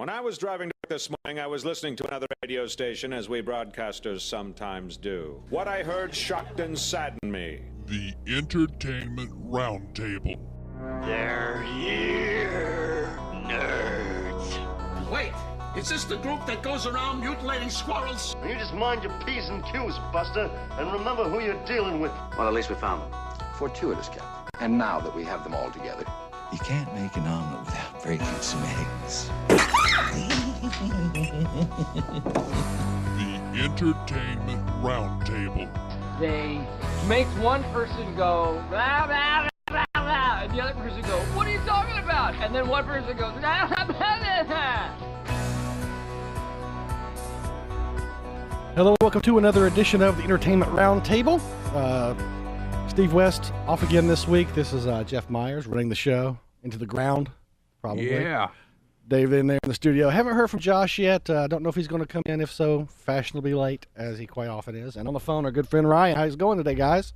When I was driving this morning, I was listening to another radio station, as we broadcasters sometimes do. What I heard shocked and saddened me. The Entertainment Roundtable. They're here, nerds. Wait, is this the group that goes around mutilating squirrels? You just mind your P's and Q's, Buster, and remember who you're dealing with. Well, at least we found them. Fortuitous, Captain. And now that we have them all together, you can't make an omelet without breaking some eggs. The Entertainment Roundtable. They make one person go, blah, blah, blah, blah, and the other person go, what are you talking about? And then one person goes, blah, blah, blah, blah. Hello, welcome to another edition of the Entertainment Roundtable. Steve West off again this week. This is Jeff Myers running the show into the ground, probably. Yeah. Dave in there in the studio. Haven't heard from Josh yet. Don't know if he's going to come in. If so, fashionably late, as he quite often is. And on the phone, our good friend Ryan. How's it going today, guys?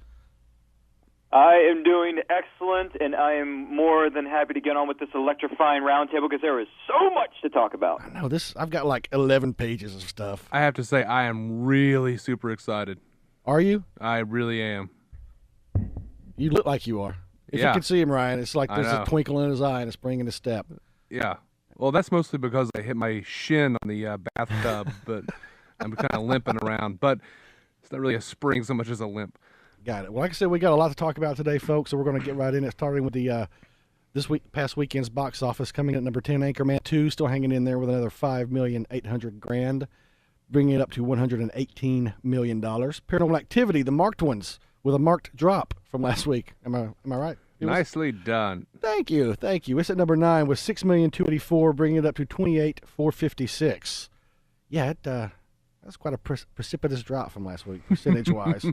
I am doing excellent, and I am more than happy to get on with this electrifying roundtable because there is so much to talk about. I know this. I've got like 11 pages of stuff. I have to say, I am really super excited. Are you? I really am. You look like you are. If you could see him, Ryan, it's like there's a twinkle in his eye and a spring in his step. Yeah. Well, that's mostly because I hit my shin on the bathtub, but I'm kind of limping around. But it's not really a spring so much as a limp. Got it. Well, like I said, we got a lot to talk about today, folks, so we're going to get right in it, starting with the past weekend's box office. Coming in at number 10, Anchorman 2, still hanging in there with another $5,800,000, bringing it up to $118 million. Paranormal Activity, the marked ones, with a marked drop from last week. Am I right? Nicely done. Thank you. It's at number 9 with $6,284,000, bringing it up to $28,456,000. Yeah, that's quite a precipitous drop from last week, percentage-wise.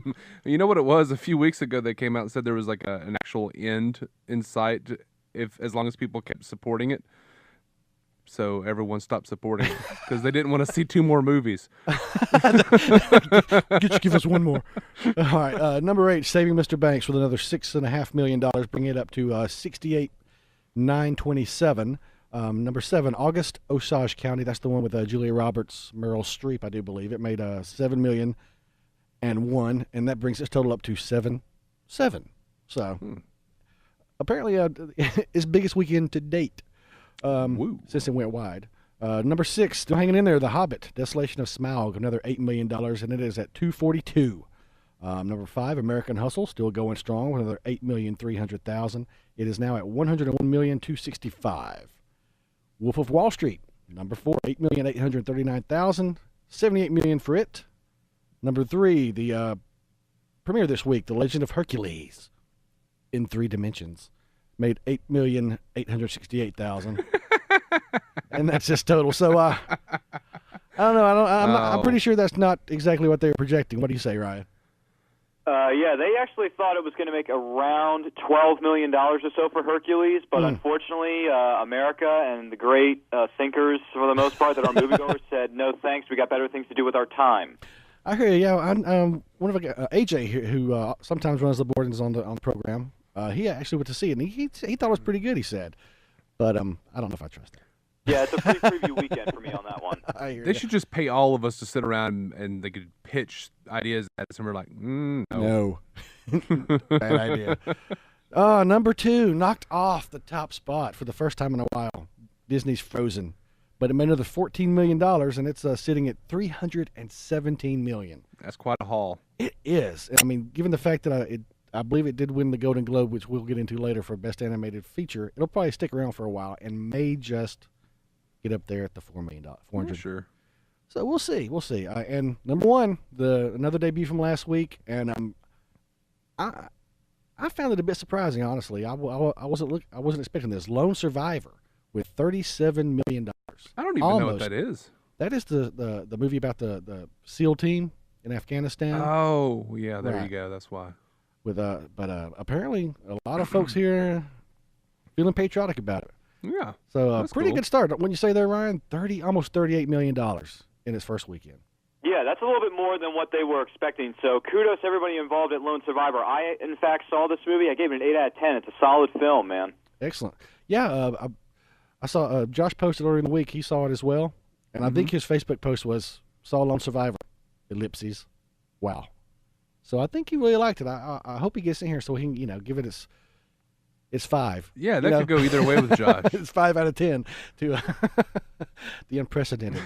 You know what it was? A few weeks ago, they came out and said there was like an actual end in sight as long as people kept supporting it. So everyone stopped supporting it because they didn't want to see 2 more movies. Give us one more. All right, number 8, Saving Mr. Banks with another $6.5 million, bringing it up to $68,927,000. Number 7, August Osage County. That's the one with Julia Roberts, Meryl Streep, I do believe. It made $7,000,001, and that brings its total up to 7. So apparently, its biggest weekend to date. Since it went wide. Number 6, still hanging in there, The Hobbit, Desolation of Smaug, another $8 million, and it is at $242. Number 5, American Hustle, still going strong with another $8,300,000. It is now at $101,265,000. Wolf of Wall Street, number 4, $8,839,000, $78 million for it. Number 3, the premiere this week, The Legend of Hercules, in 3 dimensions. Made $8,868,000, and that's just total. So I don't know. I'm pretty sure that's not exactly what they were projecting. What do you say, Ryan? Yeah, they actually thought it was going to make around $12 million or so for Hercules, but unfortunately, America and the great thinkers, for the most part, that are moviegoers, said no thanks. We got better things to do with our time. I hear you. Yeah, one of AJ here, who sometimes runs the board and is on the program. He actually went to see it, and he thought it was pretty good, he said. But I don't know if I trust him. Yeah, it's a free preview weekend for me on that one. They should just pay all of us to sit around and they could pitch ideas at us, and we're like, no. Bad idea. Number 2, knocked off the top spot for the first time in a while. Disney's Frozen. But it made another $14 million, and it's sitting at $317 million. That's quite a haul. It is. I mean, given the fact that I believe it did win the Golden Globe, which we'll get into later for Best Animated Feature. It'll probably stick around for a while and may just get up there at the $4 million. $400. Sure. So we'll see. And number 1, another debut from last week, and I found it a bit surprising, honestly. I wasn't expecting this. Lone Survivor with $37 million. I don't even know what that is. That is the movie about the SEAL team in Afghanistan. Oh yeah, there you go. That's why. But apparently a lot of folks here feeling patriotic about it. Yeah. So pretty good start. When you say there, Ryan, almost $38 million in its first weekend. Yeah, that's a little bit more than what they were expecting. So kudos to everybody involved at Lone Survivor. I, in fact, saw this movie. I gave it an 8 out of 10. It's a solid film, man. Excellent. Yeah, I saw Josh posted earlier in the week. He saw it as well, and I think his Facebook post was "Saw Lone Survivor." Ellipses. Wow. So I think he really liked it. I hope he gets in here so he can give it it's 5. Yeah, that could go either way with Josh. It's 5 out of 10 to the unprecedented.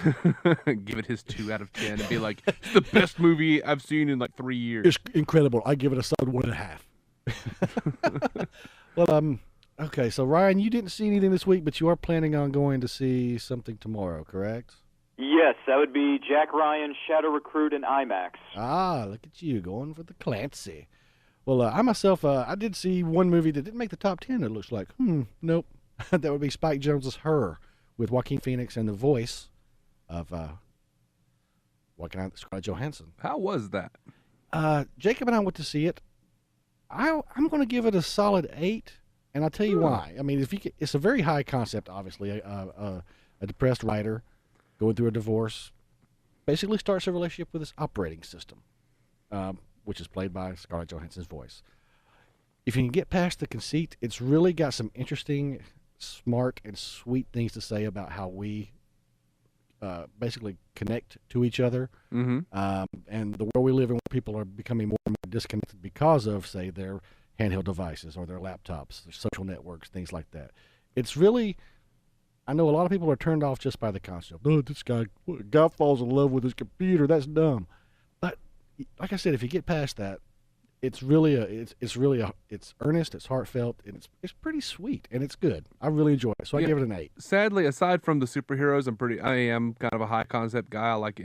Give it his 2 out of 10 and be like, it's the best movie I've seen in like 3 years. It's incredible. I give it a solid 1.5. Well, okay. So Ryan, you didn't see anything this week, but you are planning on going to see something tomorrow, correct? Yes, that would be Jack Ryan, Shadow Recruit, and IMAX. Ah, look at you going for the Clancy. Well, I myself, I did see one movie that didn't make the top 10. It looks like, nope. That would be Spike Jonze's Her with Joaquin Phoenix and the voice of Scarlett Johansson. How was that? Jacob and I went to see it. I'm going to give it a solid 8, and I'll tell you why. I mean, it's a very high concept, obviously. A depressed writer going through a divorce basically starts a relationship with his operating system, which is played by Scarlett Johansson's voice. If you can get past the conceit, it's really got some interesting, smart, and sweet things to say about how we basically connect to each other, and the world we live in, where people are becoming more and more disconnected because of, say, their handheld devices or their laptops, their social networks, things like that. It's really, I know a lot of people are turned off just by the concept. Oh, this guy falls in love with his computer. That's dumb. But like I said, if you get past that, it's earnest, it's heartfelt, and it's pretty sweet, and it's good. I really enjoy it, so I give it an 8. Sadly, aside from the superheroes, I am kind of a high concept guy. I like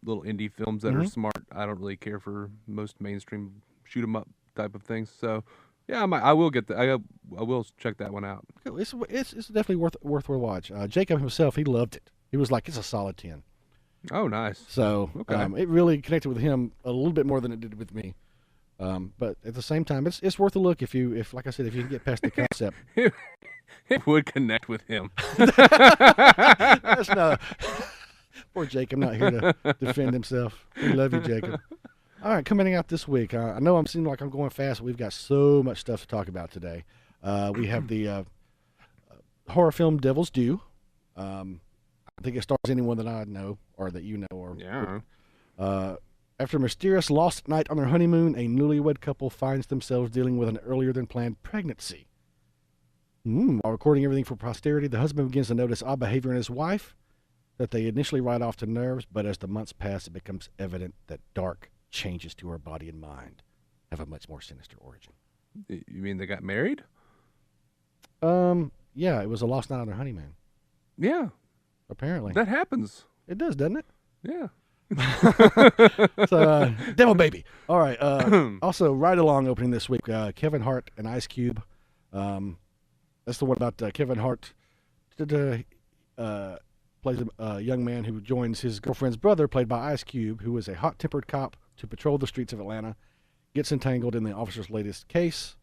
little indie films that are smart. I don't really care for most mainstream shoot 'em up type of things. So, yeah, I will get I will check that one out. It's definitely worth a watch. Jacob himself, he loved it. He was like, it's a solid 10. Oh, nice. So it really connected with him a little bit more than it did with me. But at the same time, it's worth a look if like I said, if you can get past the concept. It would connect with him. That's not. Poor Jacob, not here to defend himself. We love you, Jacob. All right, coming out this week. I know I'm seeming like I'm going fast. But we've got so much stuff to talk about today. We have the horror film Devil's Due. I think it stars anyone that I know or that you know. After a mysterious lost night on their honeymoon, a newlywed couple finds themselves dealing with an earlier-than-planned pregnancy. While recording everything for posterity, the husband begins to notice odd behavior in his wife that they initially write off to nerves, but as the months pass, it becomes evident that dark changes to her body and mind have a much more sinister origin. You mean they got married? Yeah, it was a lost night on their honeymoon. Yeah. Apparently. That happens. It does, doesn't it? Yeah. So, Devil Baby. All right. Also, Ride Along opening this week. Kevin Hart and Ice Cube. That's the one about Kevin Hart plays a young man who joins his girlfriend's brother, played by Ice Cube, who is a hot-tempered cop to patrol the streets of Atlanta. Gets entangled in the officer's latest case.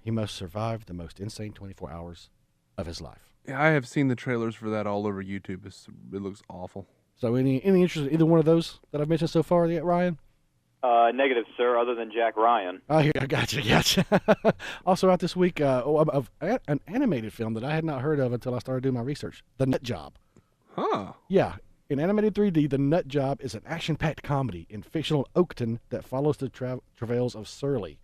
He must survive the most insane 24 hours of his life. Yeah, I have seen the trailers for that all over YouTube. It looks awful. So any interest in either one of those that I've mentioned so far yet, Ryan? Negative, sir, other than Jack Ryan. Oh, here, I got you. Also out this week, of an animated film that I had not heard of until I started doing my research, The Nut Job. Huh. Yeah. In animated 3D, The Nut Job is an action-packed comedy in fictional Oakton that follows the travails of Surly,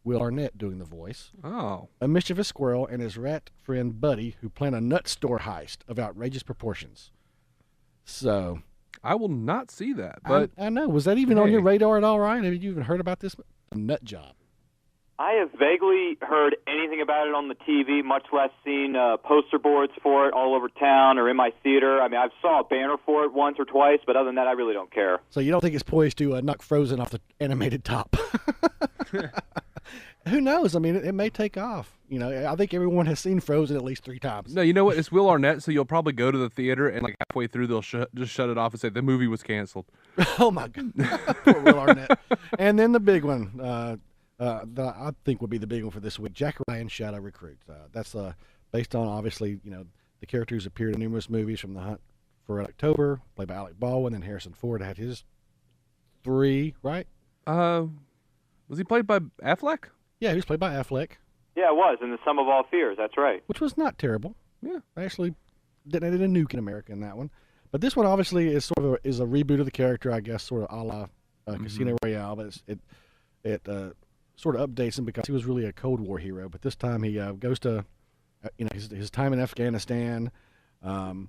Will Arnett doing the voice. Oh. A mischievous squirrel and his rat friend Buddy who plan a nut store heist of outrageous proportions. So, I will not see that. But I know. Was that even on your radar at all, Ryan? Have you even heard about this? A Nut Job. I have vaguely heard anything about it on the TV, much less seen poster boards for it all over town or in my theater. I mean, I saw a banner for it once or twice, but other than that, I really don't care. So you don't think it's poised to knock Frozen off the animated top? Who knows? I mean, it may take off. You know, I think everyone has seen Frozen at least 3 times. No, you know what? It's Will Arnett, so you'll probably go to the theater and like halfway through they'll just shut it off and say the movie was canceled. Oh my God, poor Will Arnett. And then the big one that I think would be the big one for this week: Jack Ryan, Shadow Recruit. That's based on obviously the character who's appeared in numerous movies from The Hunt for Red October, played by Alec Baldwin, and Harrison Ford had his 3, right? Was he played by Affleck? Yeah, he was played by Affleck. Yeah, it was in The Sum of All Fears. That's right. Which was not terrible. Yeah, they actually detonated a nuke in America in that one. But this one obviously is sort of a reboot of the character, I guess, sort of a la Casino Royale. But it sort of updates him because he was really a Cold War hero. But this time he goes to his time in Afghanistan to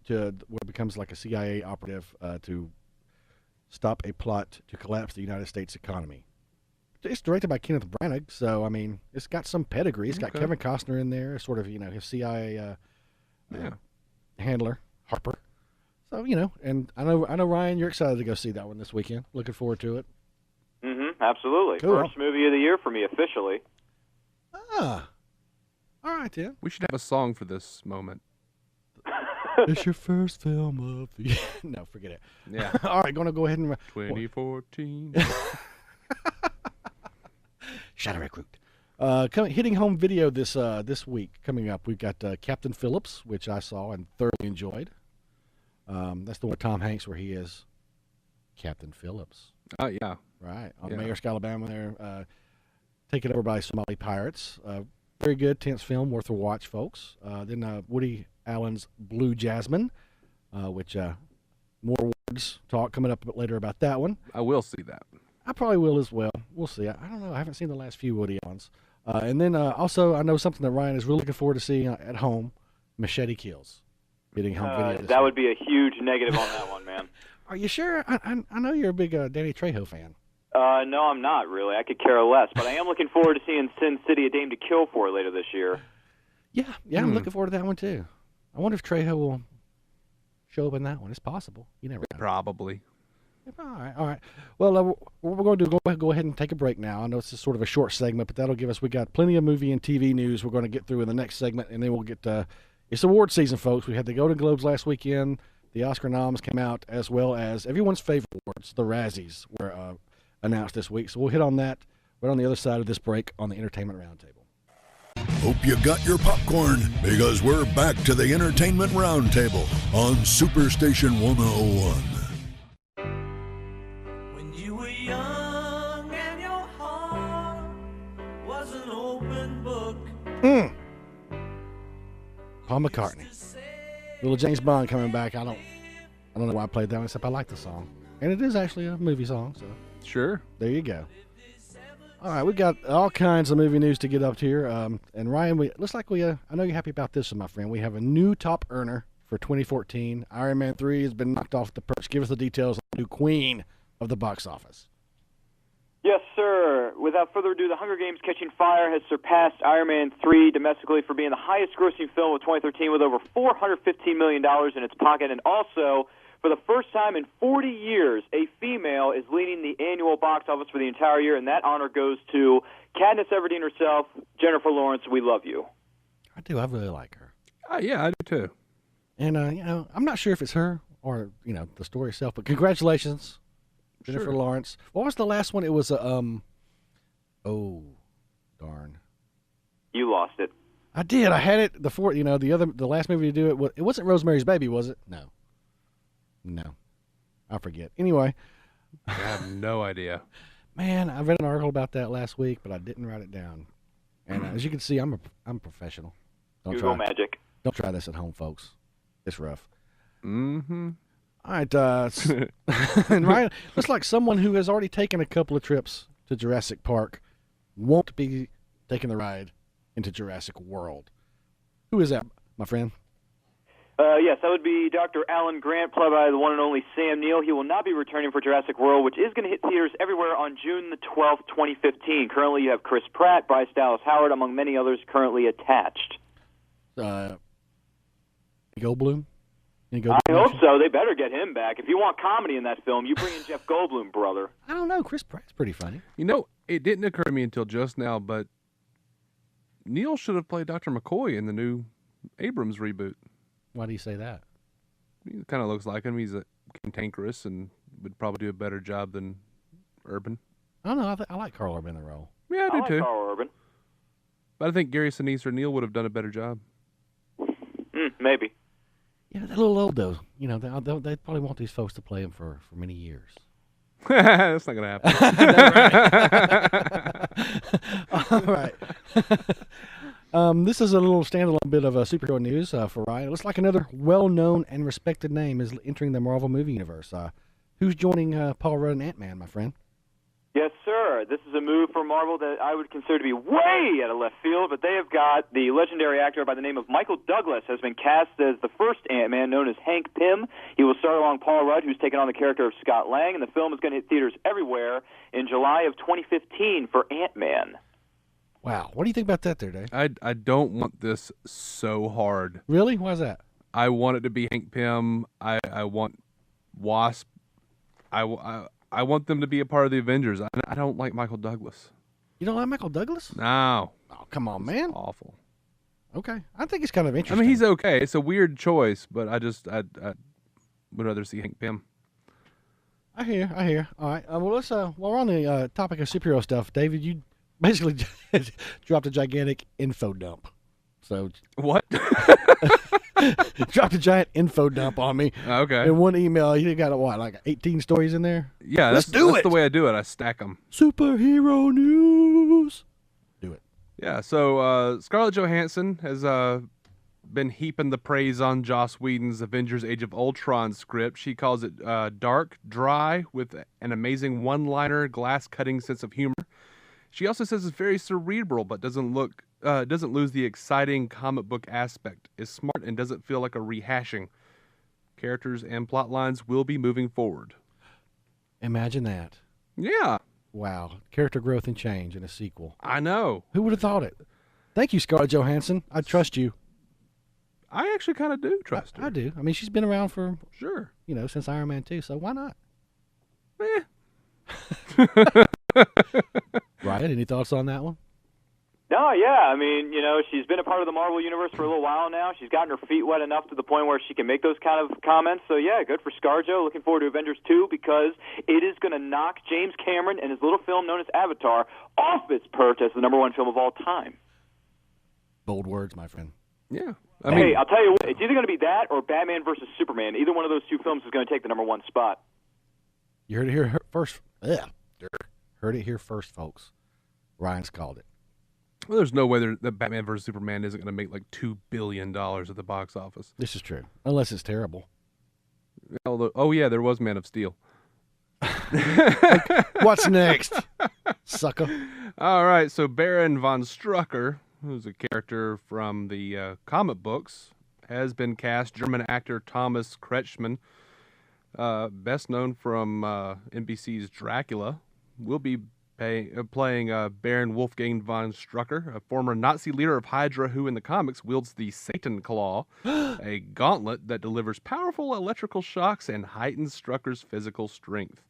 where it becomes like a CIA operative to stop a plot to collapse the United States economy. It's directed by Kenneth Branagh, so I mean, it's got some pedigree. It's got Kevin Costner in there, sort of, his CIA handler, Harper. So, and I know Ryan, you're excited to go see that one this weekend. Looking forward to it. Absolutely. Cool. First movie of the year for me officially. All right, then. We should have a song for this moment. It's your first film of the year. No, forget it. Yeah. All right, going to go ahead and 2014. Shadow Recruit. Hitting home video this week. Coming up, we've got Captain Phillips, which I saw and thoroughly enjoyed. That's the one with Tom Hanks where he is Captain Phillips. Oh, yeah. Right. On Maersk, Alabama there. Taken over by Somali pirates. Very good, tense film, worth a watch, folks. Then Woody Allen's Blue Jasmine, which more words talk coming up a bit later about that one. I will see that. I probably will as well. We'll see. I don't know. I haven't seen the last few Woody Allens. And then also, I know something that Ryan is really looking forward to seeing at home, Machete Kills. Hitting home video. That would be a huge negative on that one, man. Are you sure? I know you're a big Danny Trejo fan. No, I'm not really. I could care less. But I am looking forward to seeing Sin City: A Dame to Kill For later this year. Yeah, I'm looking forward to that one too. I wonder if Trejo will show up in that one. It's possible. You never know. Probably. All right. Well, what we're going to do is go ahead and take a break now. I know it's just sort of a short segment, but that'll give us, we got plenty of movie and TV news we're going to get through in the next segment, and then we'll get, it's award season, folks. We had the Golden Globes last weekend. The Oscar noms came out, as well as everyone's favorite awards, the Razzies, were announced this week. So we'll hit on that right on the other side of this break on the Entertainment Roundtable. Hope you got your popcorn, because we're back to the Entertainment Roundtable on Superstation 101. When you were young and your heart was an open book. Paul McCartney. Little James Bond coming back. I don't know why I played that one, except I like the song. And it is actually a movie song, so. Sure. There you go. All right, we got all kinds of movie news to get up to here. And Ryan, looks like I know you're happy about this one, my friend. We have a new top earner for 2014. Iron Man 3 has been knocked off the perch. Give us the details on the new queen of the box office. Yes, sir. Without further ado, The Hunger Games: Catching Fire has surpassed Iron Man 3 domestically for being the highest-grossing film of 2013 with over $415 million in its pocket. And also, for the first time in 40 years, a female is leading the annual box office for the entire year, and that honor goes to Katniss Everdeen herself, Jennifer Lawrence. We love you. I do. I really like her. Yeah, I do too. And, I'm not sure if it's her or, the story itself, but congratulations, Jennifer Lawrence. What was the last one? It was oh, darn. You lost it. I did. I had it the last movie to do it wasn't Rosemary's Baby, was it? No. I forget. Anyway. I have no idea. Man, I read an article about that last week, but I didn't write it down. And as you can see, I'm a professional. Google magic. Don't try this at home, folks. It's rough. Mm-hmm. All right. And Ryan, looks like someone who has already taken a couple of trips to Jurassic Park won't be taking the ride into Jurassic World. Who is that, my friend? Yes, that would be Dr. Alan Grant, played by the one and only Sam Neill. He will not be returning for Jurassic World, which is going to hit theaters everywhere on June the 12th, 2015. Currently, you have Chris Pratt, Bryce Dallas Howard, among many others currently attached. Goldblum? I hope so. They better get him back. If you want comedy in that film, you bring in Jeff Goldblum, brother. I don't know. Chris Pratt's pretty funny. It didn't occur to me until just now, but Neil should have played Dr. McCoy in the new Abrams reboot. Why do you say that? He kind of looks like him. He's cantankerous and would probably do a better job than Urban. I don't know. I like Carl Urban in the role. Yeah, I do too. Carl Urban. But I think Gary Sinise or Neil would have done a better job. Maybe. Yeah, they're a little old, though. They probably want these folks to play them for many years. That's not going to happen. All right. This is a little standalone bit of superhero news for Ryan. It looks like another well-known and respected name is entering the Marvel movie universe. Who's joining Paul Rudd and Ant-Man, my friend? Yes, sir. This is a move for Marvel that I would consider to be way out of left field, but they have got the legendary actor by the name of Michael Douglas has been cast as the first Ant-Man, known as Hank Pym. He will star along Paul Rudd, who's taken on the character of Scott Lang, and the film is going to hit theaters everywhere in July of 2015 for Ant-Man. Wow. What do you think about that there, Dave? I don't want this so hard. Really? Why is that? I want it to be Hank Pym. I want Wasp. I want them to be a part of the Avengers. I don't like Michael Douglas. You don't like Michael Douglas? No. Oh, come on, man. It's awful. Okay. I think it's kind of interesting. I mean, he's okay. It's a weird choice, but I would rather see Hank Pym. I hear. All right. Well, let's. While we're on the topic of superhero stuff, David, you basically dropped a gigantic info dump. So what? Dropped a giant info dump on me. Okay. In one email, you got like 18 stories in there. Yeah, that's the way I do it. I stack them. Superhero news. Do it. Yeah. So Scarlett Johansson has been heaping the praise on Joss Whedon's Avengers: Age of Ultron script. She calls it dark, dry, with an amazing one-liner, glass-cutting sense of humor. She also says it's very cerebral, but doesn't lose the exciting comic book aspect. Is smart and doesn't feel like a rehashing. Characters and plot lines will be moving forward. Imagine that. Yeah. Wow. Character growth and change in a sequel. I know. Who would have thought it? Thank you, Scarlett Johansson. I trust you. I actually kind of do trust her. I do. I mean, she's been around for, sure, since Iron Man 2, so why not? Ryan, any thoughts on that one? No, yeah. I mean, she's been a part of the Marvel Universe for a little while now. She's gotten her feet wet enough to the point where she can make those kind of comments. So, yeah, good for ScarJo. Looking forward to Avengers 2 because it is going to knock James Cameron and his little film known as Avatar off its perch as the #1 film of all time. Bold words, my friend. Yeah. Hey, I'll tell you what. It's either going to be that or Batman versus Superman. Either one of those two films is going to take the #1 spot. You heard it here first. Heard it here first, folks. Ryan's called it. Well, there's no way that Batman vs. Superman isn't going to make like $2 billion at the box office. This is true. Unless it's terrible. Although, yeah, there was Man of Steel. What's next, sucker? All right, so Baron von Strucker, who's a character from the comic books, has been cast. German actor Thomas Kretschmann, best known from NBC's Dracula, will be playing Baron Wolfgang von Strucker, a former Nazi leader of Hydra who in the comics wields the Satan Claw, a gauntlet that delivers powerful electrical shocks and heightens Strucker's physical strength.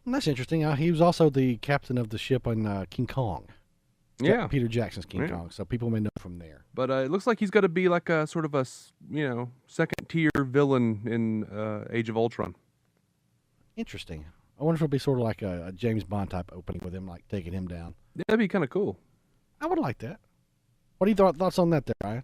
That's interesting. He was also the captain of the ship on King Kong. Yeah. Peter Jackson's King Kong, so people may know from there. But it looks like he's going to be like a sort of a, second-tier villain in Age of Ultron. Interesting. I wonder if it'll be sort of like a James Bond type opening with him, like taking him down. Yeah, that'd be kind of cool. I would like that. What are your thoughts on that there, Ryan?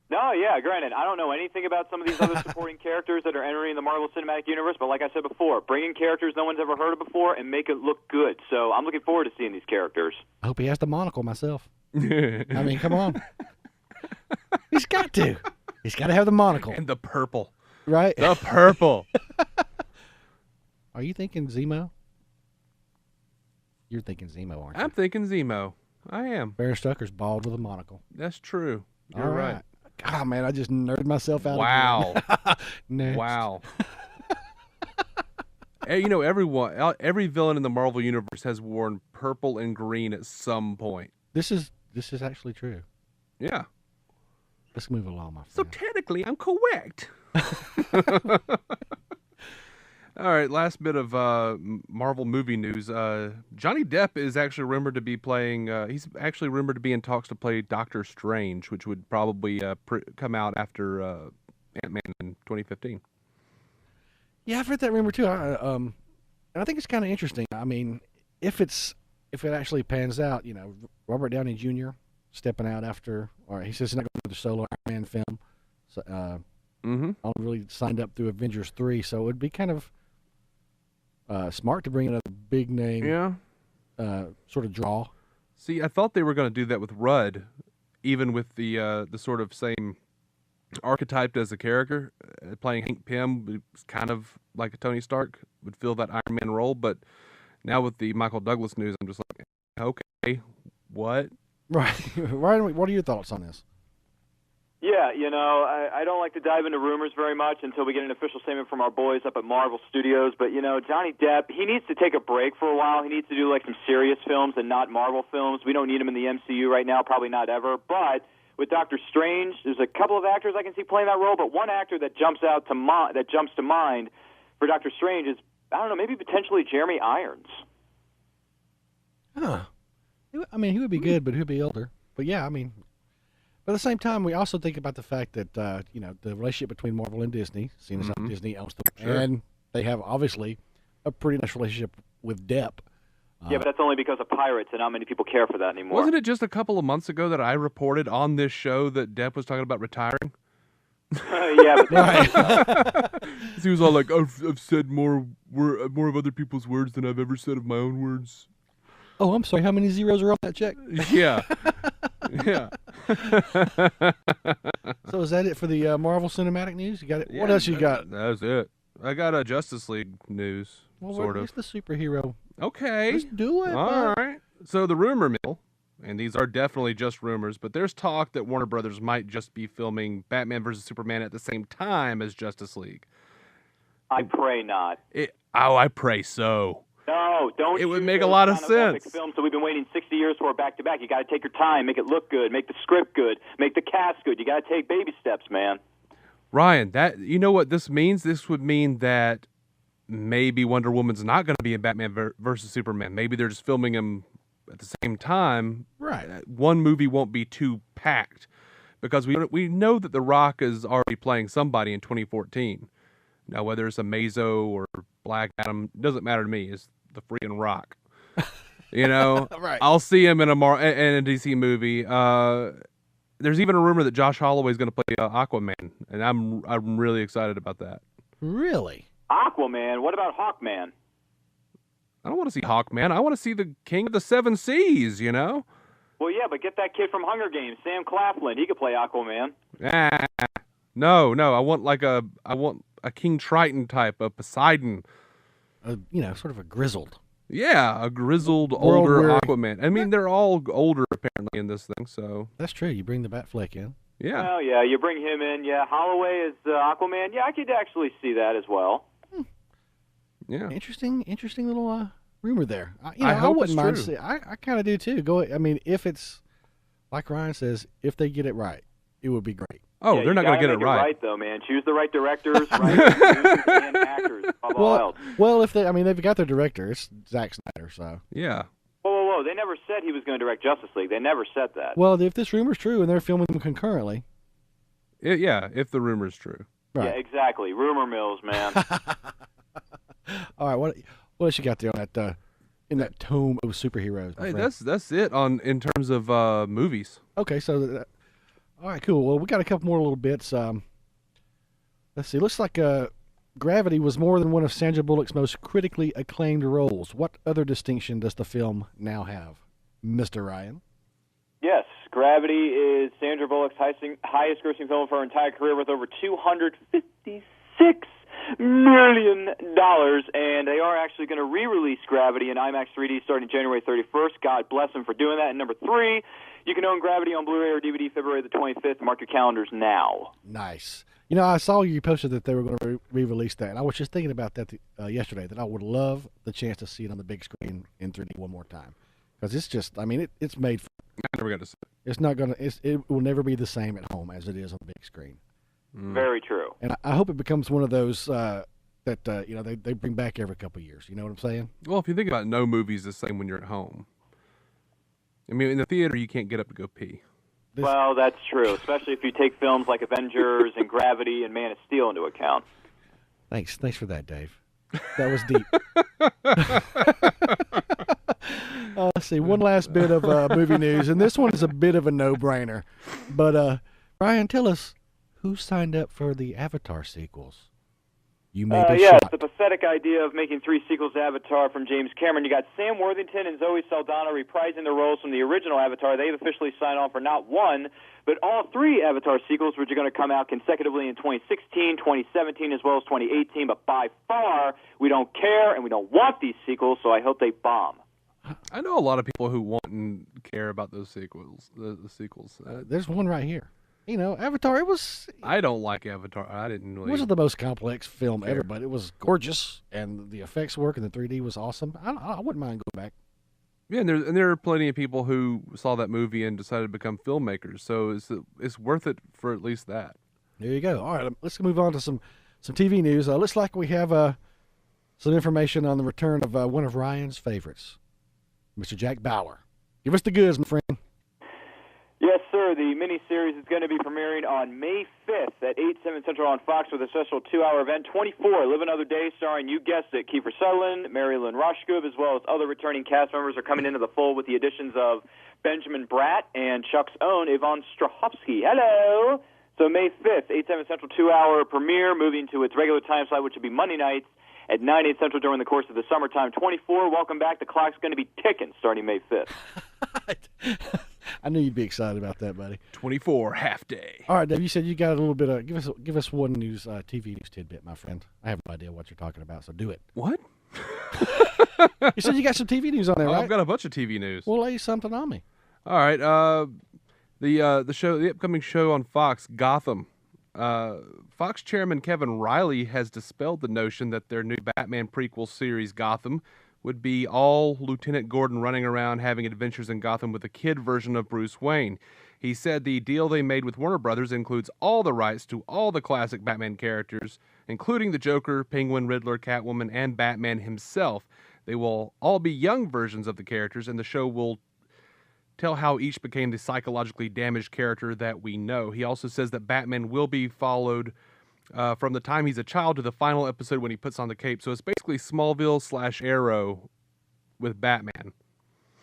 No, yeah, granted, I don't know anything about some of these other supporting characters that are entering the Marvel Cinematic Universe, but like I said before, bring in characters no one's ever heard of before and make it look good. So I'm looking forward to seeing these characters. I hope he has the monocle myself. I mean, come on. He's got to. He's got to have the monocle. And the purple. Right? The purple. Are you thinking Zemo? You're thinking Zemo, aren't you? I'm thinking Zemo. I am. Baron Strucker's bald with a monocle. That's true. You're All right. God, man, I just nerded myself out. Wow. Next. Wow. Every villain in the Marvel Universe has worn purple and green at some point. This is actually true. Yeah. Let's move along, my friend. So technically, I'm correct. All right, last bit of Marvel movie news. Johnny Depp is actually rumored to be playing. He's actually rumored to be in talks to play Doctor Strange, which would probably come out after Ant-Man in 2015. Yeah, I've heard that rumor too. And I think it's kind of interesting. I mean, if it actually pans out, Robert Downey Jr. stepping out after, or he says he's not going to do the solo Iron Man film. So, I'm really signed up through Avengers 3, so it would be kind of smart to bring in a big name, sort of draw. See, I thought they were going to do that with Rudd even with the sort of same archetype as a character, playing Hank Pym, it's kind of like a Tony Stark, would fill that Iron Man role. But now with the Michael Douglas news, I'm just like, okay, what? Right. Ryan, what are your thoughts on this? Yeah, I don't like to dive into rumors very much until we get an official statement from our boys up at Marvel Studios. But, Johnny Depp, he needs to take a break for a while. He needs to do, some serious films and not Marvel films. We don't need him in the MCU right now, probably not ever. But with Doctor Strange, there's a couple of actors I can see playing that role. But one actor that jumps to mind for Doctor Strange is, I don't know, maybe potentially Jeremy Irons. Huh. I mean, he would be good, but he'd be older. But, yeah, I mean... But at the same time, we also think about the fact that, the relationship between Marvel and Disney, seeing as how Disney owns them, and they have, obviously, a pretty nice relationship with Depp. Yeah, but that's only because of pirates, and not many people care for that anymore. Wasn't it just a couple of months ago that I reported on this show that Depp was talking about retiring? Yeah, but right. He was all like, I've said more of other people's words than I've ever said of my own words. Oh, I'm sorry. How many zeros are on that check? Yeah. Yeah. So is that it for the Marvel Cinematic News? You got it. What else you got? That's it. I got a Justice League news, sort of. It's the superhero. Okay. Let's do it. All right. So the rumor mill, and these are definitely just rumors, but there's talk that Warner Brothers might just be filming Batman vs. Superman at the same time as Justice League. I pray not. I pray so. No, don't. It would make a lot of sense. Films that we've been waiting 60 years for back to back. You got to take your time, make it look good, make the script good, make the cast good. You got to take baby steps, man. Ryan, you know what this means? This would mean that maybe Wonder Woman's not going to be in Batman versus Superman. Maybe they're just filming them at the same time. Right. One movie won't be too packed because we know that The Rock is already playing somebody in 2014. Now, whether it's a Mazo or Black Adam, it doesn't matter to me. It's the freaking Rock. Right. I'll see him in a DC movie. There's even a rumor that Josh Holloway is going to play Aquaman, and I'm really excited about that. Really? Aquaman? What about Hawkman? I don't want to see Hawkman. I want to see the King of the Seven Seas. Well, yeah, but get that kid from Hunger Games, Sam Claflin. He could play Aquaman. No. I want a King Triton type, a Poseidon. Sort of a grizzled. Yeah, a grizzled, older Aquaman. I mean, they're all older, apparently, in this thing, so... That's true. You bring the Batfleck in. Yeah. Well, yeah, you bring him in. Yeah, Holloway is Aquaman. Yeah, I could actually see that as well. Yeah. Interesting little rumor there. I wouldn't mind seeing. I kind of do, too. If it's, like Ryan says, if they get it right, it would be great. Oh, they're not going to get it right. Though, man. Choose the right directors, and actors. Well, if they've got their director, it's Zack Snyder, so. Yeah. Whoa. They never said he was going to direct Justice League. They never said that. Well, if this rumor's true and they're filming them concurrently. If the rumor's true. Right. Yeah, exactly. Rumor mills, man. All right, what else you got there on that in that tome of superheroes? Hey, that's it in terms of movies. Okay, so all right, cool. Well, we got a couple more little bits. Let's see. Looks like Gravity was more than one of Sandra Bullock's most critically acclaimed roles. What other distinction does the film now have, Mr. Ryan? Yes, Gravity is Sandra Bullock's highest-grossing film for her entire career with over $256 million, and they are actually going to re-release Gravity in IMAX 3D starting January 31st. God bless them for doing that. And number 3, you can own Gravity on Blu-ray or DVD February the 25th. Mark your calendars now. Nice. I saw you posted that they were going to re-release that, and I was just thinking about that yesterday, that I would love the chance to see it on the big screen in 3D one more time. Because it's just, it's made for... I never got to see it. It's not going to... It will never be the same at home as it is on the big screen. Very true. And I hope it becomes one of those that they bring back every couple of years. You know what I'm saying? Well, if you think about it, no movie's the same when you're at home. I mean, in the theater, you can't get up to go pee. Well, that's true, especially if you take films like Avengers and Gravity and Man of Steel into account. Thanks for that, Dave. That was deep. Let's see, one last bit of movie news, and this one is a bit of a no-brainer. But Ryan, tell us, who signed up for the Avatar sequels? You may be yeah, shocked. it's the pathetic idea of making 3 sequels to Avatar from James Cameron. You got Sam Worthington and Zoe Saldana reprising their roles from the original Avatar. They've officially signed on for not 1, but all 3 Avatar sequels, which are going to come out consecutively in 2016, 2017, as well as 2018. But by far, we don't care and we don't want these sequels, so I hope they bomb. I know a lot of people who want and care about those sequels. The sequels. There's one right here. You know, Avatar, it was... I don't like Avatar. I didn't really... It wasn't the most complex film ever, but it was gorgeous, and the effects work and the 3D was awesome. I wouldn't mind going back. Yeah, and there are plenty of people who saw that movie and decided to become filmmakers, so it's worth it for at least that. There you go. All right, let's move on to some TV news. Looks like we have some information on the return of one of Ryan's favorites, Mr. Jack Bauer. Give us the goods, my friend. Yes, sir. The miniseries is going to be premiering on May 5th at 8, 7 Central on Fox with a special 2-hour event. 24, Live Another Day, starring, you guessed it, Kiefer Sutherland, Mary Lynn Rashkub, as well as other returning cast members are coming into the fold with the additions of Benjamin Bratt and Chuck's own Yvonne Strahovski. Hello! So May 5th, 8, 7 Central, 2-hour premiere, moving to its regular time slot, which will be Monday nights at 9, 8 Central during the course of the summertime. 24, welcome back. The clock's going to be ticking starting May 5th. I knew you'd be excited about that, buddy. 24, half day. All right, Dave, you said you got a little bit of... Give us one TV news tidbit, my friend. I have no idea what you're talking about, so do it. What? You said you got some TV news on there, right? I've got a bunch of TV news. Well, lay something on me. All right, the upcoming show on Fox, Gotham. Fox chairman Kevin Reilly has dispelled the notion that their new Batman prequel series, Gotham, would be all Lieutenant Gordon running around having adventures in Gotham with a kid version of Bruce Wayne. He said the deal they made with Warner Brothers includes all the rights to all the classic Batman characters, including the Joker, Penguin, Riddler, Catwoman, and Batman himself. They will all be young versions of the characters, and the show will tell how each became the psychologically damaged character that we know. He also says that Batman will be followed from the time he's a child to the final episode when he puts on the cape. So it's basically Smallville/Arrow with Batman.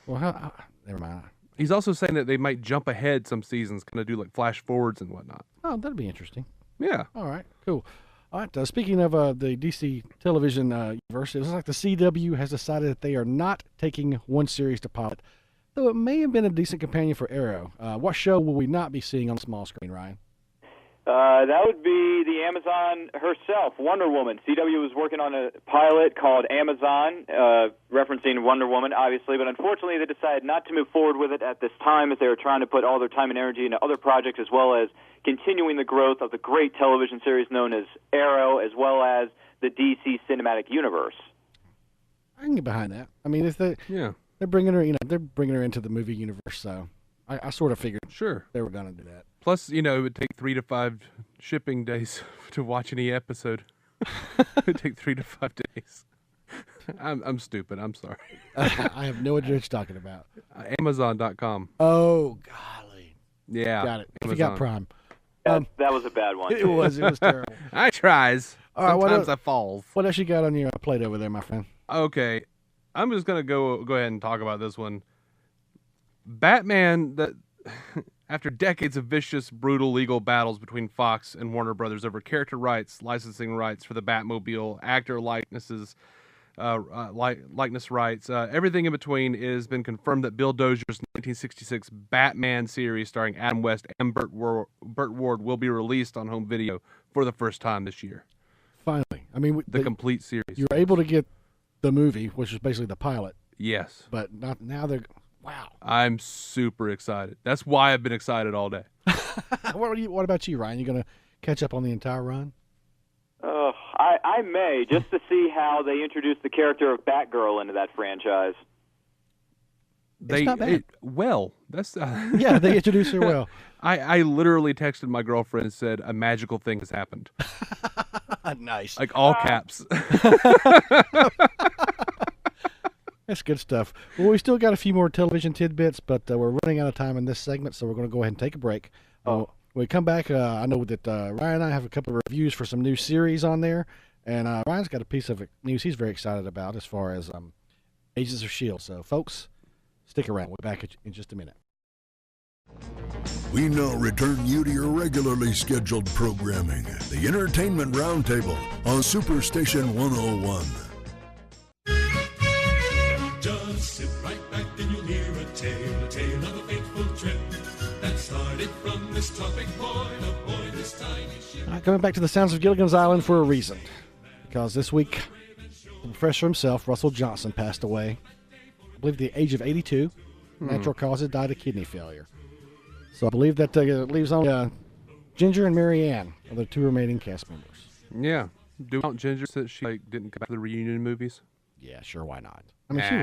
Well, never mind. He's also saying that they might jump ahead some seasons, kind of do like flash forwards and whatnot. Oh, that'd be interesting. Yeah. All right, cool. All right, speaking of the DC television universe, it looks like the CW has decided that they are not taking one series to pilot, though it may have been a decent companion for Arrow. What show will we not be seeing on the small screen, Ryan? That would be the Amazon herself, Wonder Woman. CW was working on a pilot called Amazon, referencing Wonder Woman, obviously, but unfortunately they decided not to move forward with it at this time as they were trying to put all their time and energy into other projects as well as continuing the growth of the great television series known as Arrow as well as the DC Cinematic Universe. I can get behind that. I mean, if they're bringing her, they're bringing her into the movie universe, so I sort of figured they were going to do that. Plus, it would take 3 to 5 shipping days to watch any episode. It would take 3 to 5 days. I'm stupid. I'm sorry. I have no idea what you're talking about. Amazon.com. Oh, golly. Yeah. Got it. I forgot Prime. That was a bad one. It was terrible. I tries. All right, Sometimes I falls. What else you got on your plate over there, my friend? Okay. I'm just going to go ahead and talk about this one. Batman, after decades of vicious, brutal legal battles between Fox and Warner Brothers over character rights, licensing rights for the Batmobile, actor likenesses, likeness rights, everything in between, it has been confirmed that Bill Dozier's 1966 Batman series starring Adam West and Burt Ward will be released on home video for the first time this year. Finally. I mean, the complete series. You were able to get the movie, which is basically the pilot. Yes. But not now they're... Wow. I'm super excited. That's why I've been excited all day. What about you, Ryan? You going to catch up on the entire run? I may, just to see how they introduce the character of Batgirl into that franchise. It's not bad. That's yeah, they introduced her well. I literally texted my girlfriend and said a magical thing has happened. Nice. Like all caps. That's good stuff. Well, we still got a few more television tidbits, but we're running out of time in this segment, so we're going to go ahead and take a break. When we come back, I know that Ryan and I have a couple of reviews for some new series on there, and Ryan's got a piece of news he's very excited about as far as Agents of S.H.I.E.L.D. So, folks, stick around. We'll be back in just a minute. We now return you to your regularly scheduled programming, the Entertainment Roundtable on Superstation 101. Just sit right back and you'll hear a tale of a fateful trip that started from this tropic point aboard this tiny ship. All right, coming back to the sounds of Gilligan's Island for a reason. Because this week, the professor himself, Russell Johnson, passed away. I believe at the age of 82. Natural causes, died of kidney failure. So I believe that leaves only Ginger and Mary Ann are the two remaining cast members. Yeah. Do we count Ginger since she didn't come back to the reunion movies? Yeah, sure, why not? I mean, she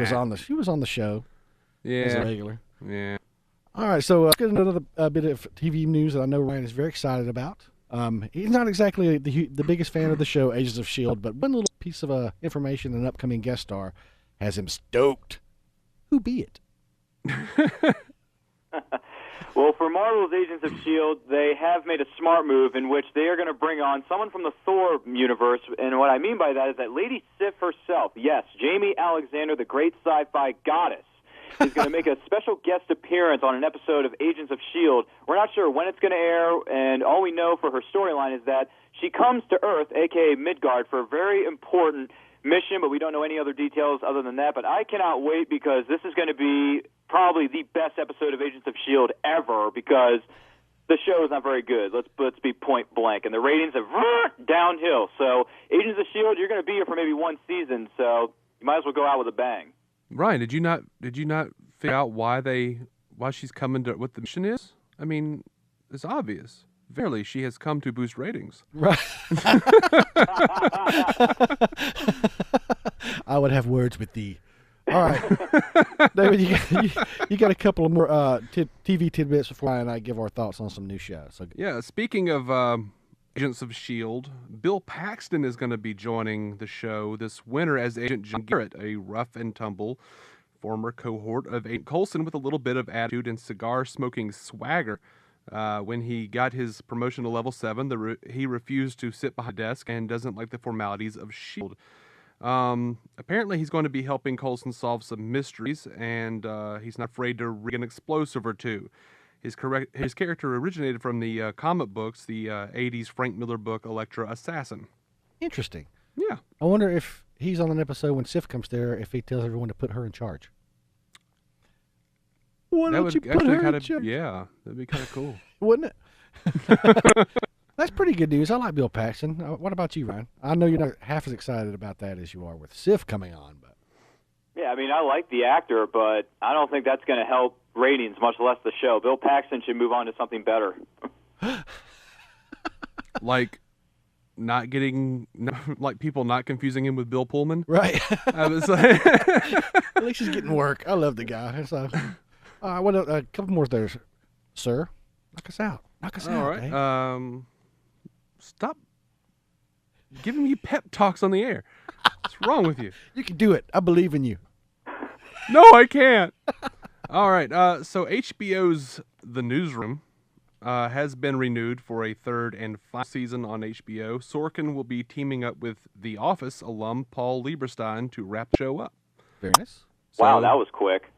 was on the show. Yeah. As a regular. Yeah. All right, so let's get another bit of TV news that I know Ryan is very excited about. He's not exactly the biggest fan of the show Agents of S.H.I.E.L.D., but one little piece of information an upcoming guest star has him stoked. Who be it? Well, for Marvel's Agents of S.H.I.E.L.D., they have made a smart move in which they are going to bring on someone from the Thor universe, and what I mean by that is that Lady Sif herself, yes, Jamie Alexander, the great sci-fi goddess, is going to make a special guest appearance on an episode of Agents of S.H.I.E.L.D. We're not sure when it's going to air, and all we know for her storyline is that she comes to Earth, a.k.a. Midgard, for a very important mission, but we don't know any other details other than that. But I cannot wait because this is going to be probably the best episode of Agents of S.H.I.E.L.D. ever because the show is not very good. Let's be point blank. And the ratings have downhill. So Agents of S.H.I.E.L.D., you're going to be here for maybe one season, so you might as well go out with a bang. Ryan, did you not figure out why she's coming to what the mission is? I mean, it's obvious. Verily, she has come to boost ratings. Right. I would have words with thee. All right, David, you got a couple of more TV tidbits before Ryan and I give our thoughts on some new shows. So. Yeah, speaking of Agents of S.H.I.E.L.D., Bill Paxton is going to be joining the show this winter as Agent John Garrett, a rough-and-tumble former cohort of Agent Coulson with a little bit of attitude and cigar-smoking swagger. When he got his promotion to level 7, he refused to sit behind a desk and doesn't like the formalities of S.H.I.E.L.D. Apparently he's going to be helping Coulson solve some mysteries, and he's not afraid to rig an explosive or two. His character originated from the comic books, the 80s Frank Miller book, Elektra Assassin. Interesting. Yeah. I wonder if he's on an episode when Sif comes there, if he tells everyone to put her in charge. Why don't you put her in charge? Yeah, that'd be kind of cool. Wouldn't it? That's pretty good news. I like Bill Paxton. What about you, Ryan? I know you're not half as excited about that as you are with Sif coming on, but yeah, I mean, I like the actor, but I don't think that's going to help ratings, much less the show. Bill Paxton should move on to something better. Like people not confusing him with Bill Pullman, right? I was like, at least he's getting work. I love the guy. So, a couple more there, sir. Knock us out. All right. Stop giving me pep talks on the air. What's wrong with you? You can do it. I believe in you. No, I can't. All right. So HBO's The Newsroom has been renewed for a third and final season on HBO. Sorkin will be teaming up with The Office alum Paul Lieberstein to wrap the show up. Very nice. Wow, that was quick.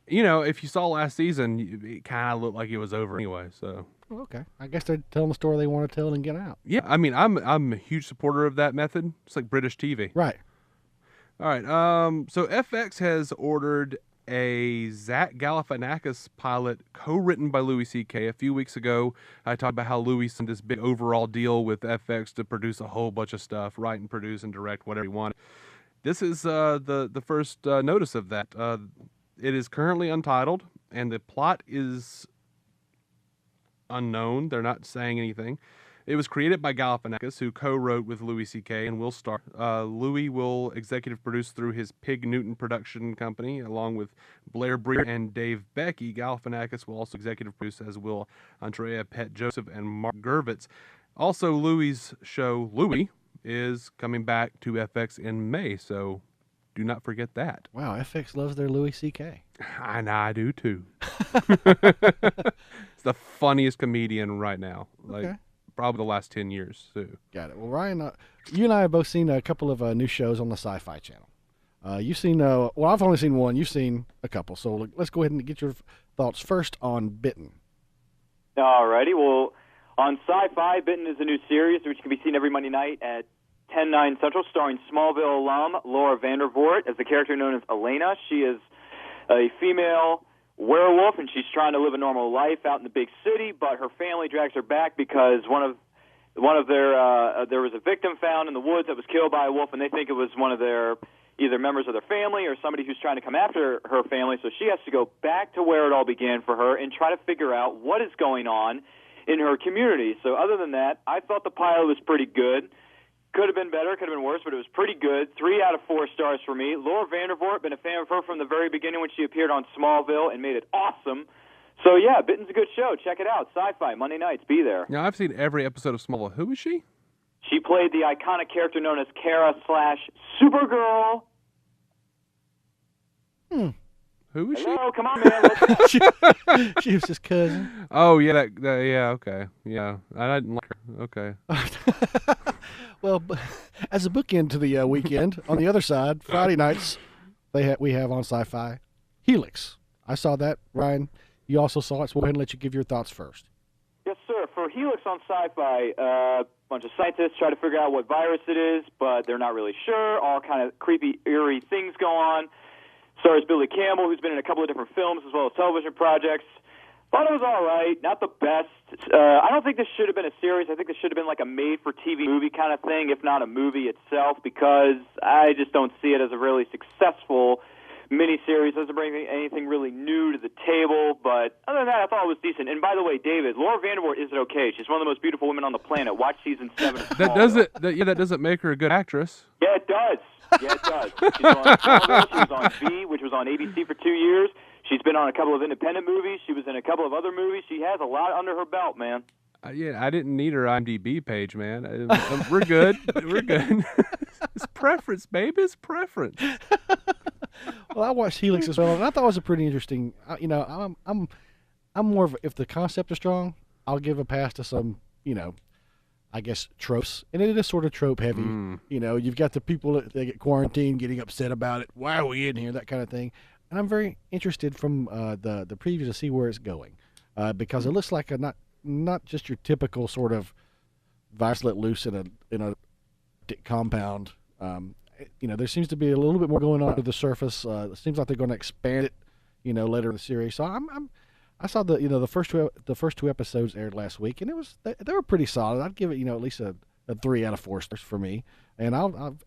If you saw last season, it kind of looked like it was over anyway. So okay, I guess they're telling the story they want to tell and get out. Yeah, I mean, I'm a huge supporter of that method. It's like British TV, right? All right. So FX has ordered a Zach Galifianakis pilot co-written by Louis C.K. A few weeks ago, I talked about how Louis signed this big overall deal with FX to produce a whole bunch of stuff, write and produce and direct whatever he wanted. This is the first notice of that. It is currently untitled, and the plot is unknown. They're not saying anything. It was created by Galifianakis, who co-wrote with Louis C.K. and will star. Louis will executive produce through his Pig Newton production company, along with Blair Breer and Dave Becky. Galifianakis will also executive produce, as will Andrea Pett Joseph and Mark Gervitz. Also, Louis' show, Louis, is coming back to FX in May, so do not forget that. Wow, FX loves their Louis C.K. I do too. It's the funniest comedian right now. Okay. Probably the last 10 years, too. Got it. Well, Ryan, you and I have both seen a couple of new shows on the Sci-Fi Channel. You've seen, I've only seen one. You've seen a couple. So let's go ahead and get your thoughts first on Bitten. Alrighty, well, on Sci-Fi, Bitten is a new series which can be seen every Monday night at 10/9 Central, starring Smallville alum Laura Vandervoort as the character known as Elena. She is a female werewolf, and she's trying to live a normal life out in the big city, but her family drags her back because one of there was a victim found in the woods that was killed by a wolf, and they think it was one of their either members of their family or somebody who's trying to come after her family. So she has to go back to where it all began for her and try to figure out what is going on in her community. So other than that, I thought the pilot was pretty good. Could have been better, could have been worse, but it was pretty good. 3 out of 4 stars for me. Laura Vandervoort, been a fan of her from the very beginning when she appeared on Smallville and made it awesome. So yeah, Bitten's a good show. Check it out. Sci-Fi, Monday nights. Be there. Now, I've seen every episode of Smallville. Who is she? She played the iconic character known as Kara/Supergirl. Who is she? Hello, come on, man. She was his cousin. Oh, yeah, yeah, okay. Yeah, I didn't like her. Okay. Well, as a bookend to the weekend, on the other side, Friday nights, we have on Sci-Fi Helix. I saw that, Ryan. You also saw it, so we'll go ahead and let you give your thoughts first. Yes, sir. For Helix on Sci-Fi, a bunch of scientists try to figure out what virus it is, but they're not really sure. All kind of creepy, eerie things go on. Stars Billy Campbell, who's been in a couple of different films as well as television projects. Thought it was all right, not the best. I don't think this should have been a series. I think this should have been like a made-for-TV movie kind of thing, if not a movie itself, because I just don't see it as a really successful miniseries. Doesn't bring anything really new to the table, but other than that, I thought it was decent. And by the way, David, Laura Vandervoort is okay. She's one of the most beautiful women on the planet. Watch season 7. That doesn't make her a good actress. Yeah, it does. Yeah, it does. She was on V, which was on ABC for 2 years. She's been on a couple of independent movies. She was in a couple of other movies. She has a lot under her belt, man. Yeah, I didn't need her IMDb page, man. We're good. We're good. It's preference, baby. It's preference. Well, I watched Helix as well, and I thought it was a pretty interesting. I'm more of, if the concept is strong, I'll give a pass to some, I guess, tropes. And it is sort of trope heavy. You've got the people that they get quarantined getting upset about it. Why are we in here? That kind of thing. And I'm very interested from the preview to see where it's going, because it looks like not just your typical sort of virus let loose in a compound. There seems to be a little bit more going on under the surface. It seems like they're going to expand it, later in the series. So I saw the first two episodes aired last week, and they were pretty solid. I'd give it at least a 3 out of 4 stars for me, and I'm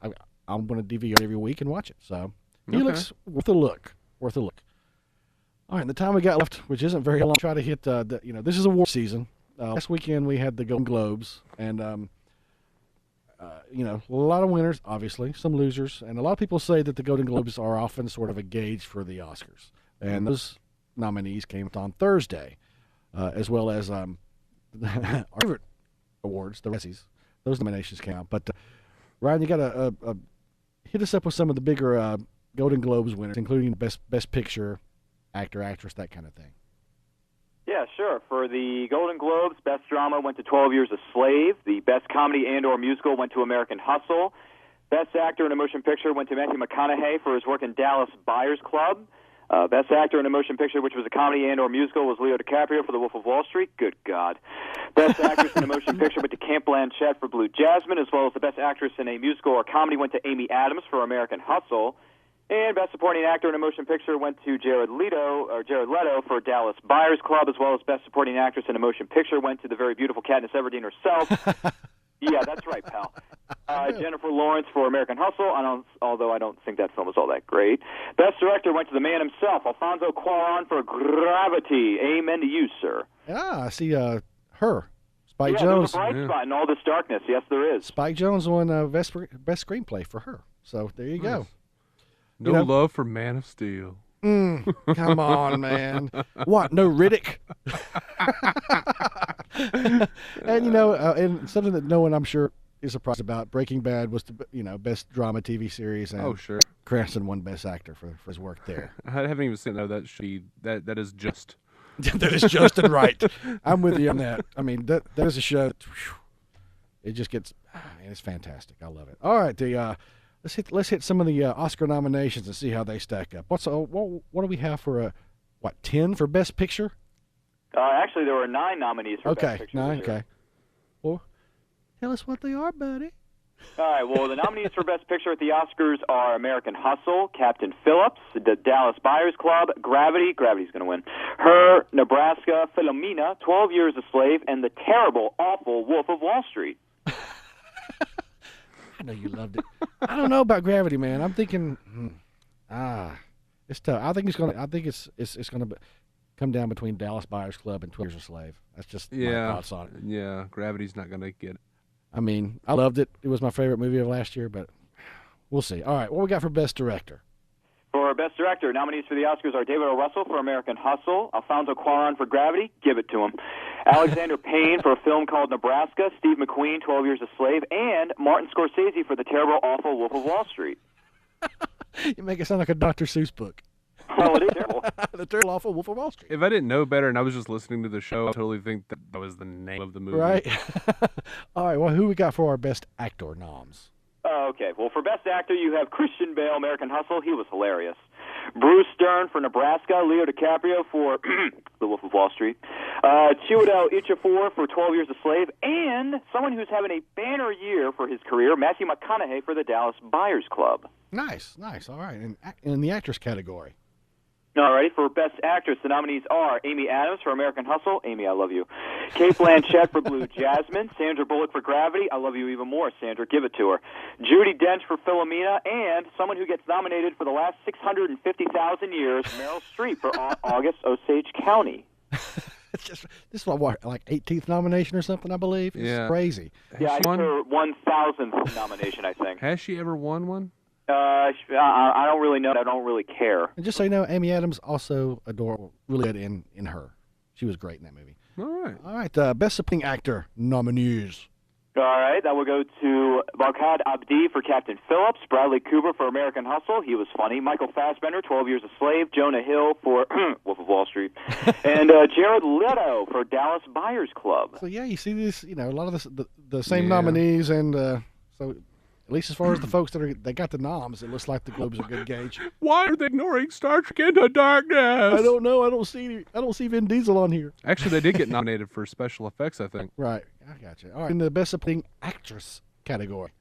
going to DVR every week and watch it. So Helix, worth a look. Worth a look. All right, the time we got left, which isn't very long, try to hit this is award season. Last weekend we had the Golden Globes, and a lot of winners, obviously, some losers, and a lot of people say that the Golden Globes are often sort of a gauge for the Oscars. And those nominees came on Thursday, as well as our favorite awards, the Razzies. Those nominations came out. But Ryan, you got to hit us up with some of the bigger Golden Globes winners, including Best Picture, Actor, Actress, that kind of thing. Yeah, sure. For the Golden Globes, Best Drama went to 12 Years a Slave. The Best Comedy and/or Musical went to American Hustle. Best Actor in a Motion Picture went to Matthew McConaughey for his work in Dallas Buyers Club. Best Actor in a Motion Picture, which was a comedy and/or musical, was Leo DiCaprio for The Wolf of Wall Street. Good God. Best Actress in a Motion Picture went to Camp Blanchett for Blue Jasmine, as well as the Best Actress in a Musical or Comedy went to Amy Adams for American Hustle. And Best Supporting Actor in a Motion Picture went to Jared Leto for Dallas Buyers Club, as well as Best Supporting Actress in a Motion Picture went to the very beautiful Katniss Everdeen herself. Yeah, that's right, pal. Jennifer Lawrence for American Hustle, although I don't think that film was all that great. Best Director went to the man himself, Alfonso Cuarón, for Gravity. Amen to you, sir. Yeah, I see her. Spike Jones. There's a bright spot in all this darkness. Yes, there is. Spike Jones won best screenplay for her. So there you go. No love for Man of Steel. Come on, man. What? No Riddick? And and something that no one, I'm sure, is surprised about. Breaking Bad was the best drama TV series. And sure. Cranston won Best Actor for his work there. I haven't even seen that. That is just. That is just and right. I'm with you on that. I mean, that is a show. It just gets. It's fantastic. I love it. All right, Let's hit some of the Oscar nominations and see how they stack up. What do we have for 10 for Best Picture? Actually, there were 9 nominees for Best Okay, Picture. 9. this year. Okay. Well, tell us what they are, buddy. All right, well, the nominees for Best Picture at the Oscars are American Hustle, Captain Phillips, The Dallas Buyers Club, Gravity, Gravity's going to win, Her, Nebraska, Philomena, 12 Years a Slave, and the terrible, awful Wolf of Wall Street. I know you loved it. I don't know about Gravity, man. I'm thinking, it's tough. I think it's gonna come down between Dallas Buyers Club and 12 Years a Slave. That's just my thoughts on it. Yeah, Gravity's not gonna get it. I mean, I loved it. It was my favorite movie of last year, but we'll see. All right, what we got for Best Director? For Best Director, nominees for the Oscars are David O. Russell for American Hustle, Alfonso Cuarón for Gravity, give it to him, Alexander Payne for a film called Nebraska, Steve McQueen, 12 Years a Slave, and Martin Scorsese for the terrible, awful Wolf of Wall Street. You make it sound like a Dr. Seuss book. Oh, it is terrible. The terrible, awful Wolf of Wall Street. If I didn't know better and I was just listening to the show, I totally think that was the name of the movie. Right. All right, well, who we got for our Best Actor noms? Okay, well, for Best Actor, you have Christian Bale, American Hustle. He was hilarious. Bruce Dern for Nebraska. Leo DiCaprio for The Wolf of Wall Street. Chiwetel Ejiofor for 12 Years a Slave. And someone who's having a banner year for his career, Matthew McConaughey for The Dallas Buyers Club. Nice. All right, in the actress category. Alrighty, for Best Actress, the nominees are Amy Adams for American Hustle. Amy, I love you. Kate Blanchett for Blue Jasmine. Sandra Bullock for Gravity. I love you even more, Sandra. Give it to her. Judi Dench for Philomena. And someone who gets nominated for the last 650,000 years, Meryl Streep for August Osage County. This is what, like 18th nomination or something, I believe? It's crazy. Yeah, it's her 1,000th nomination, I think. Has she ever won one? I don't really know. I don't really care. And just so you know, Amy Adams also adorable, really good in Her. She was great in that movie. All right, Best Supporting Actor nominees. All right, that will go to Barkhad Abdi for Captain Phillips, Bradley Cooper for American Hustle. He was funny. Michael Fassbender, 12 Years a Slave. Jonah Hill for Wolf of Wall Street. And Jared Leto for Dallas Buyers Club. So, yeah, you see this, a lot of the same nominees, and so... At least as far as the folks that got the noms, it looks like the Globes are a good gauge. Why are they ignoring Star Trek Into Darkness? I don't know. I don't see Vin Diesel on here. Actually, they did get nominated for special effects, I think. Right. I got you. All right. In the Best Supporting Actress category.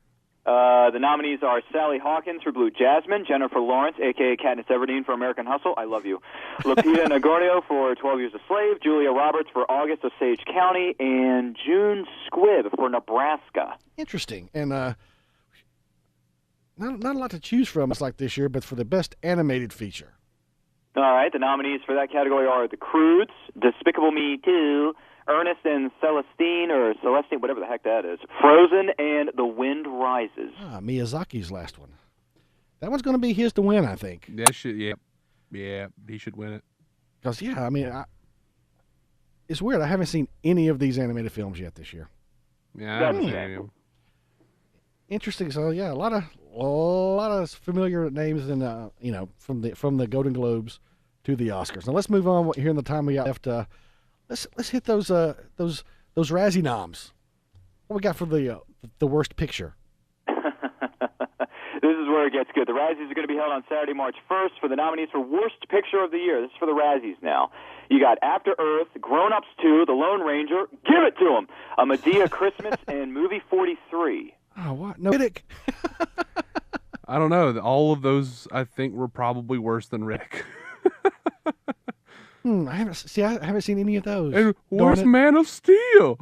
The nominees are Sally Hawkins for Blue Jasmine, Jennifer Lawrence, a.k.a. Katniss Everdeen for American Hustle. I love you. Lupita Nyong'o for 12 Years a Slave, Julia Roberts for August Osage County, and June Squibb for Nebraska. Interesting. And Not a lot to choose from, it's like this year, but for the Best Animated Feature. All right, the nominees for that category are The Croods, Despicable Me 2, Ernest and Celestine, or Celestine, whatever the heck that is, Frozen, and The Wind Rises. Miyazaki's last one. That one's going to be his to win, I think. Yeah, he should win it. Because, it's weird. I haven't seen any of these animated films yet this year. Yeah, I haven't seen any of them. Interesting. So, yeah, a lot of familiar names, and from the Golden Globes to the Oscars. Now let's move on here in the time we got left. Let's hit those Razzie noms. What we got for the worst picture? This is where it gets good. The Razzies are going to be held on Saturday, March 1st for the nominees for Worst Picture of the Year. This is for the Razzies now. You got After Earth, Grown Ups 2, The Lone Ranger, give it to him, A Medea Christmas, and Movie 43. Oh, what? No, Riddick. I don't know. All of those, I think, were probably worse than Riddick. I haven't seen any of those. And worst Man of Steel.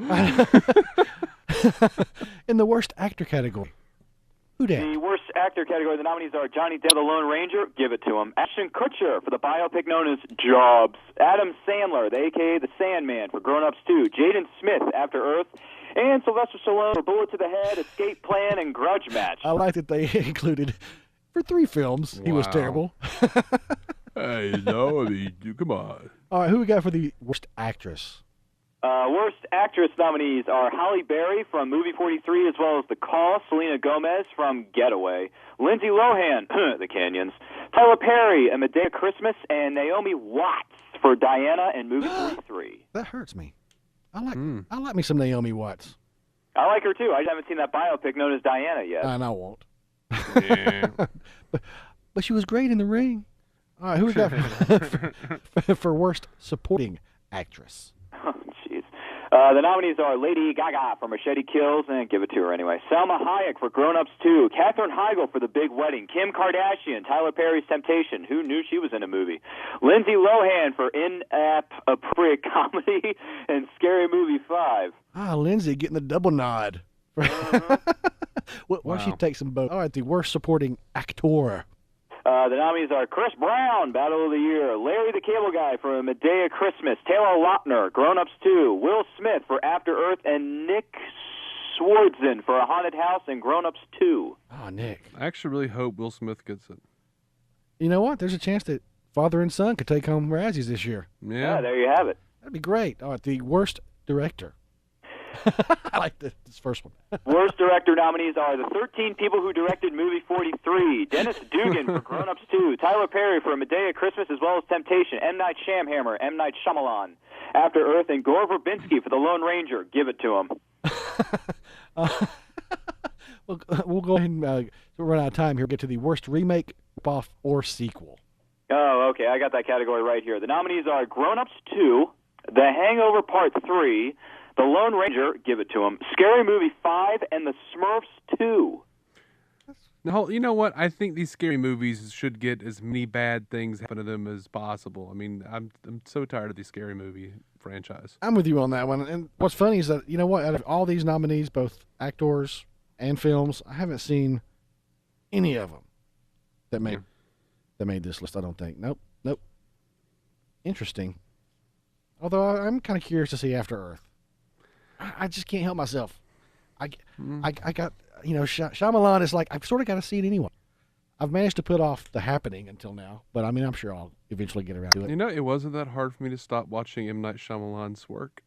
In the Worst Actor category. Who dat? The Worst Actor category, the nominees are Johnny Depp, The Lone Ranger, give it to him. Ashton Kutcher for the biopic known as Jobs. Adam Sandler, a.k.a. The Sandman, for Grown Ups 2. Jaden Smith, After Earth. And Sylvester Stallone for Bullet to the Head, Escape Plan, and Grudge Match. I like that they included, for 3 films, he was terrible. Hey, come on. All right, who we got for the Worst Actress? Worst Actress nominees are Halle Berry from Movie 43, as well as The Call, Selena Gomez from Getaway, Lindsay Lohan, The Canyons, Tyler Perry, A Medea Christmas, and Naomi Watts for Diana and Movie 43. That hurts me. I like me some Naomi Watts. I like her too. I haven't seen that biopic known as Diana yet. And I won't. Yeah. but she was great in The Ring. All right, who we got for Worst Supporting Actress? Oh, jeez. The nominees are Lady Gaga for Machete Kills, and give it to her anyway. Salma Hayek for Grown Ups 2. Katherine Heigl for The Big Wedding. Kim Kardashian, Tyler Perry's Temptation. Who knew she was in a movie? Lindsay Lohan for Inappropriate Comedy and Scary Movie 5. Lindsay getting the double nod. Why don't she take some both? All right, the worst supporting actor. The nominees are Chris Brown, Battle of the Year, Larry the Cable Guy for Medea Christmas, Taylor Lautner, Grown Ups 2, Will Smith for After Earth, and Nick Swardson for A Haunted House and Grown Ups 2. Oh, Nick. I actually really hope Will Smith gets it. You know what? There's a chance that father and son could take home Razzies this year. Yeah, there you have it. That'd be great. All right, the worst director. I like this first one. Worst director nominees are the 13 people who directed movie 43, Dennis Dugan for Grown Ups 2, Tyler Perry for Medea Christmas as well as Temptation, M. Night Shyamalan, M. Night Shyamalan, After Earth, and Gore Verbinski for The Lone Ranger. Give it to him. We'll go ahead and run out of time here. Get to the worst remake, off, or sequel. Oh, okay. I got that category right here. The nominees are Grown Ups 2, The Hangover Part 3, The Lone Ranger, give it to him, Scary Movie 5, and The Smurfs 2. No, you know what? I think these scary movies should get as many bad things happen to them as possible. I mean, I'm so tired of the scary movie franchise. I'm with you on that one. And what's funny is that, you know what? Out of all these nominees, both actors and films, I haven't seen any of them that made this list, I don't think. Nope. Interesting. Although I'm kind of curious to see After Earth. I just can't help myself. I got, Shyamalan is like, I've sort of got to see it anyway. I've managed to put off The Happening until now, but I mean, I'm sure I'll eventually get around to it. You know, it wasn't that hard for me to stop watching M. Night Shyamalan's work.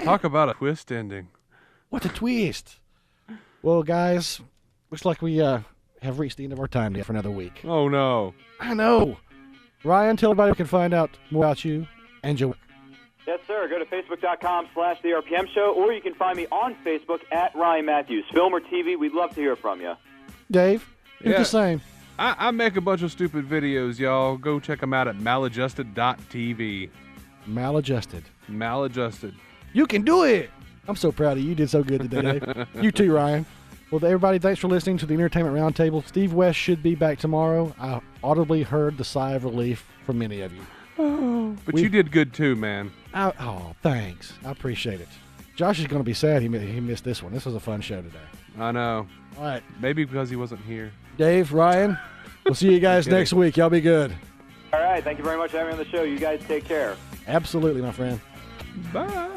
Talk about a twist ending. What a twist. Well, guys, looks like we have reached the end of our time for another week. Oh, no. I know. Ryan, tell everybody we can find out more about you and your work. Yes, sir. Go to Facebook.com/The RPM Show, or you can find me on Facebook at Ryan Matthews. Film or TV, we'd love to hear from you. Dave, do the same. I make a bunch of stupid videos, y'all. Go check them out at maladjusted.tv. Maladjusted. You can do it. I'm so proud of you. You did so good today, Dave. You too, Ryan. Well, everybody, thanks for listening to the Entertainment Roundtable. Steve West should be back tomorrow. I audibly heard the sigh of relief from many of you. Oh, but you did good too, man. Oh, thanks. I appreciate it. Josh is going to be sad he missed this one. This was a fun show today. I know. All right. Maybe because he wasn't here. Dave, Ryan, we'll see you guys next week. Y'all be good. All right. Thank you very much for having me on the show. You guys take care. Absolutely, my friend. Bye.